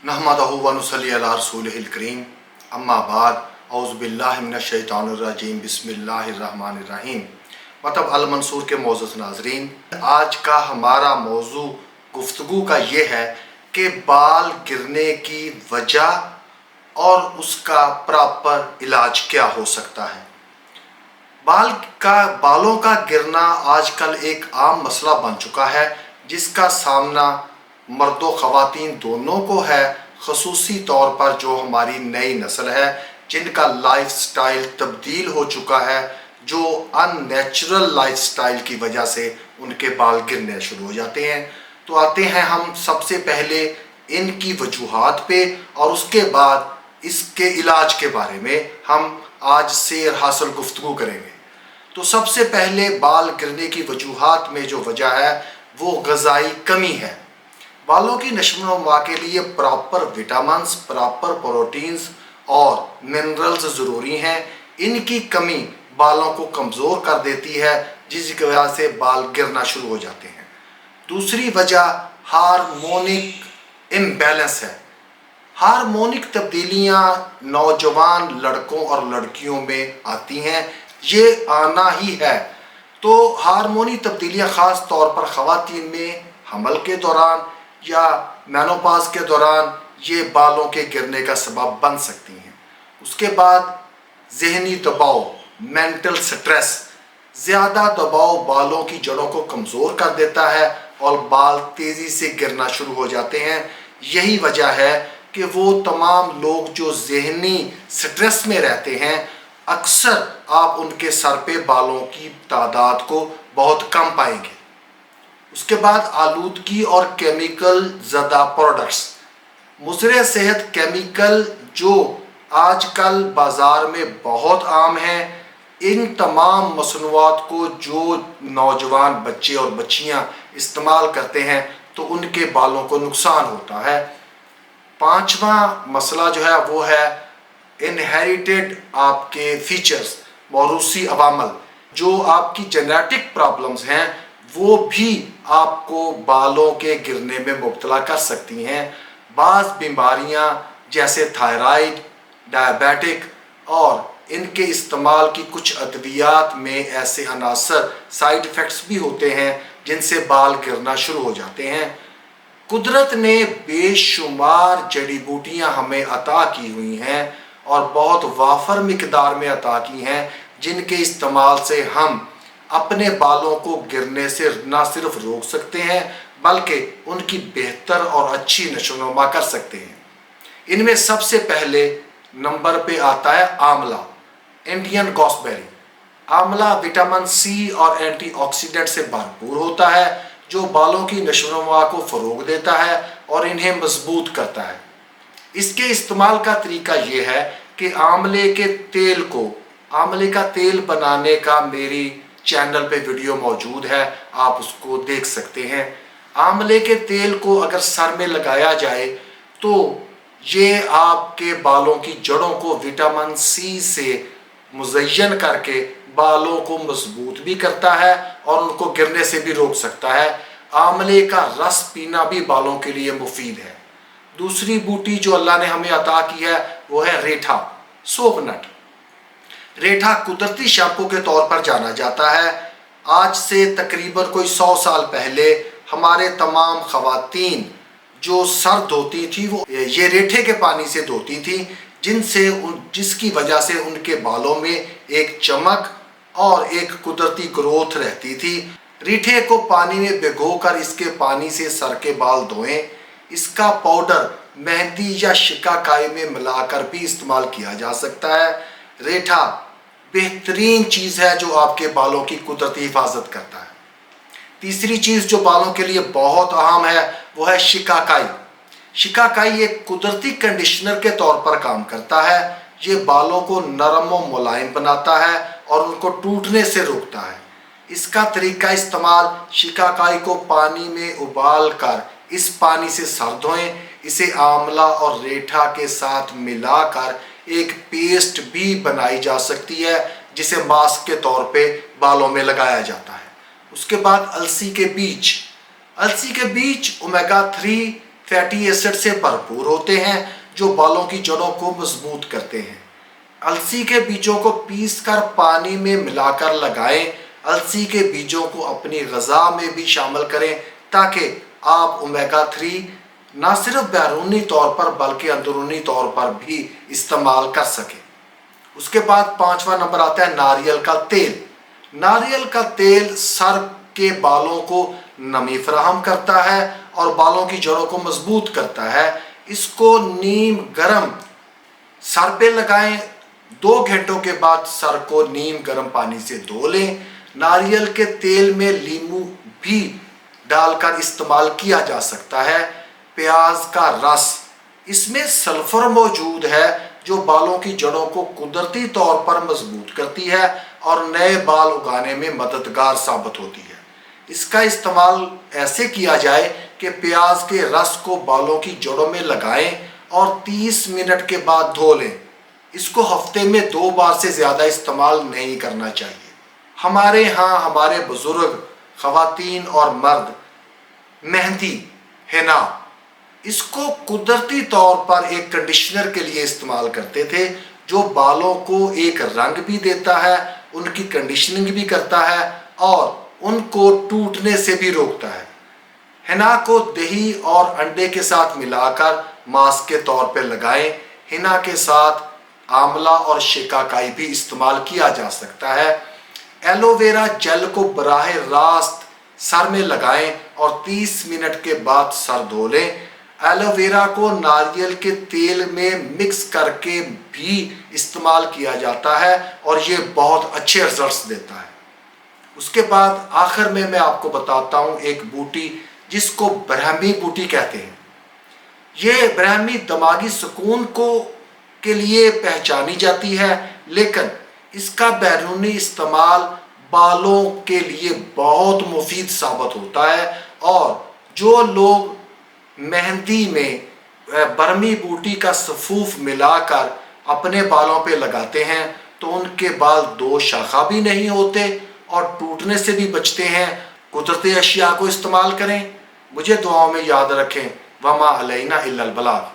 नहमदहु व नुसल्ली अला रसूलिहिल करीम अम्मा बाद औज़ु बिल्लाहि मिनश शैतानिर रजीम बिस्मिल्लाहिर रहमानिर रहीम। मतलब अल मंसूर के मोअज़्ज़ज़ नाज़रीन, आज का हमारा मौजू गुफ्तगू का ये है कि बाल गिरने की वजह और उसका प्रॉपर इलाज क्या हो सकता है। बालों का गिरना आजकल एक आम मसला बन चुका है, जिसका सामना मर्दों ख़वातीन दोनों को है, ख़ुसूसी तौर पर जो हमारी नई नस्ल है जिनका लाइफ स्टाइल तब्दील हो चुका है, जो अननेचुरल लाइफ स्टाइल की वजह से उनके बाल गिरने शुरू हो जाते हैं। तो आते हैं हम सबसे पहले इनकी वजूहात पे और उसके बाद इसके इलाज के बारे में हम आज सेर हासिल गुफ्तगू करेंगे। तो सबसे पहले बाल गिरने की वजूहात में जो वजह है वो ग़िज़ाई कमी है। बालों की नशो नुमा के लिए प्रॉपर विटामिन्स, प्रॉपर प्रोटीन्स और मिनरल्स ज़रूरी हैं। इनकी कमी बालों को कमज़ोर कर देती है, जिसकी वजह से बाल गिरना शुरू हो जाते हैं। दूसरी वजह हार्मोनिक इम्बैलेंस है। हार्मोनिक तब्दीलियाँ नौजवान लड़कों और लड़कियों में आती हैं, ये आना ही है। तो हार्मोनी तब्दीलियाँ ख़ास तौर पर ख़वातीन में हमल के दौरान या मेनोपॉज़ के दौरान ये बालों के गिरने का सबब बन सकती हैं। उसके बाद ज़हनी दबाव, मेंटल स्ट्रेस, ज़्यादा दबाव बालों की जड़ों को कमज़ोर कर देता है और बाल तेज़ी से गिरना शुरू हो जाते हैं। यही वजह है कि वो तमाम लोग जो ज़हनी स्ट्रेस में रहते हैं, अक्सर आप उनके सर पे बालों की तादाद को बहुत कम पाएंगे। उसके बाद आलूदगी और केमिकल ज़दा प्रोडक्ट्स, मुज़र सेहत केमिकल जो आजकल बाज़ार में बहुत आम हैं, इन तमाम मसनूआत को जो नौजवान बच्चे और बच्चियां इस्तेमाल करते हैं तो उनके बालों को नुकसान होता है। पांचवा मसला जो है वो है इनहेरिटेड आपके फीचर्स, मौरूसी अवामल, जो आपकी जेनेटिक प्रॉब्लम्स हैं वो भी आपको बालों के गिरने में मुब्तला कर सकती हैं। बाज़ बीमारियां जैसे थायराइड, डायबिटिक और इनके इस्तेमाल की कुछ अद्वियात में ऐसे अनासर साइड इफ़ेक्ट्स भी होते हैं जिनसे बाल गिरना शुरू हो जाते हैं। कुदरत ने बेशुमार जड़ी बूटियाँ हमें अता की हुई हैं और बहुत वाफर मिकदार में अता की हैं, जिनके इस्तेमाल से हम अपने बालों को गिरने से न सिर्फ रोक सकते हैं बल्कि उनकी बेहतर और अच्छी नशोनुमा कर सकते हैं। इनमें सबसे पहले नंबर पे आता है आंवला, इंडियन गॉसबेरी। आंवला विटामिन सी और एंटीऑक्सीडेंट से भरपूर होता है, जो बालों की नशोनुमा को फ़रोग देता है और इन्हें मजबूत करता है। इसके इस्तेमाल का तरीका ये है कि आंवले का तेल बनाने का मेरी चैनल पे वीडियो मौजूद है, आप उसको देख सकते हैं। आंवले के तेल को अगर सर में लगाया जाए तो ये आपके बालों की जड़ों को विटामिन सी से मुज़य्यन करके बालों को मजबूत भी करता है और उनको गिरने से भी रोक सकता है। आंवले का रस पीना भी बालों के लिए मुफीद है। दूसरी बूटी जो अल्लाह ने हमें अता की है वो है रेठा, सोपनट। रेठा कुदरती शैम्पू के तौर पर जाना जाता है। आज से तकरीबन कोई 100 साल पहले हमारे तमाम ख़वातीन जो सर धोती थी वो ये रेठे के पानी से धोती थी, जिसकी वजह से उनके बालों में एक चमक और एक कुदरती ग्रोथ रहती थी। रीठे को पानी में भिगोकर इसके पानी से सर के बाल धोएं। इसका पाउडर मेहंदी या शिकाकाई में मिलाकर भी इस्तेमाल किया जा सकता है। रेठा बेहतरीन चीज़ है जो आपके बालों की कुदरती हिफाजत करता है। तीसरी चीज़ जो बालों के लिए बहुत अहम है वो है शिकाकाई। शिकाकाई एक कुदरती कंडीशनर के तौर पर काम करता है। ये बालों को नरम और मुलायम बनाता है और उनको टूटने से रोकता है। इसका तरीका इस्तेमाल, शिकाकाई को पानी में उबाल कर इस पानी से सर धोएं। इसे आंवला और रेठा के साथ मिलाकर एक पेस्ट भी बनाई जा सकती है, जिसे मास्क के तौर पे बालों में लगाया जाता है। उसके बाद अलसी के बीज ओमेगा 3 फैटी एसिड से भरपूर होते हैं जो बालों की जड़ों को मजबूत करते हैं। अलसी के बीजों को पीसकर पानी में मिलाकर लगाएं। अलसी के बीजों को अपनी ग़िज़ा में भी शामिल करें ताकि आप ओमेगा 3 ना सिर्फ बैरूनी तौर पर बल्कि अंदरूनी तौर पर भी इस्तेमाल कर सकें। उसके बाद 5वां नंबर आता है नारियल का तेल। नारियल का तेल सर के बालों को नमी फराहम करता है और बालों की जड़ों को मजबूत करता है। इसको नीम गर्म सर पे लगाएं। 2 घंटों के बाद सर को नीम गर्म पानी से धो लें। नारियल के तेल में लीमू भी डालकर इस्तेमाल किया जा सकता है। प्याज का रस, इसमें सल्फर मौजूद है जो बालों की जड़ों को कुदरती तौर पर मजबूत करती है और नए बाल उगाने में मददगार साबित होती है। इसका इस्तेमाल ऐसे किया जाए कि प्याज के रस को बालों की जड़ों में लगाएं और 30 मिनट के बाद धो लें। इसको हफ्ते में 2 बार से ज़्यादा इस्तेमाल नहीं करना चाहिए। हमारे यहाँ हमारे बुजुर्ग ख़वातीन और मर्द मेहंदी, हिना, इसको कुदरती तौर पर एक कंडीशनर के लिए इस्तेमाल करते थे जो बालों को एक रंग भी देता है, उनकी कंडीशनिंग भी करता है और उनको टूटने से भी रोकता है। हिना को दही और अंडे के साथ मिलाकर मास्क के तौर पर लगाएं। हिना के साथ आंवला और शिकाकाई भी इस्तेमाल किया जा सकता है। एलोवेरा जेल को बराह रास्त सर में लगाएं और 30 मिनट के बाद सर धो लें। एलोवेरा को नारियल के तेल में मिक्स करके भी इस्तेमाल किया जाता है और ये बहुत अच्छे रिजल्ट्स देता है। उसके बाद आखिर में मैं आपको बताता हूँ एक बूटी जिसको ब्राह्मी बूटी कहते हैं। ये ब्राह्मी दिमागी सुकून के लिए पहचानी जाती है, लेकिन इसका बैरूनी इस्तेमाल बालों के लिए बहुत मुफीद साबित होता है और जो लोग मेहंदी में बरमी बूटी का सफूफ मिलाकर अपने बालों पे लगाते हैं तो उनके बाल 2 शाखा भी नहीं होते और टूटने से भी बचते हैं। कुदरती अशिया को इस्तेमाल करें। मुझे दुआओं में याद रखें। वमा अलैना इल्लल बलाग।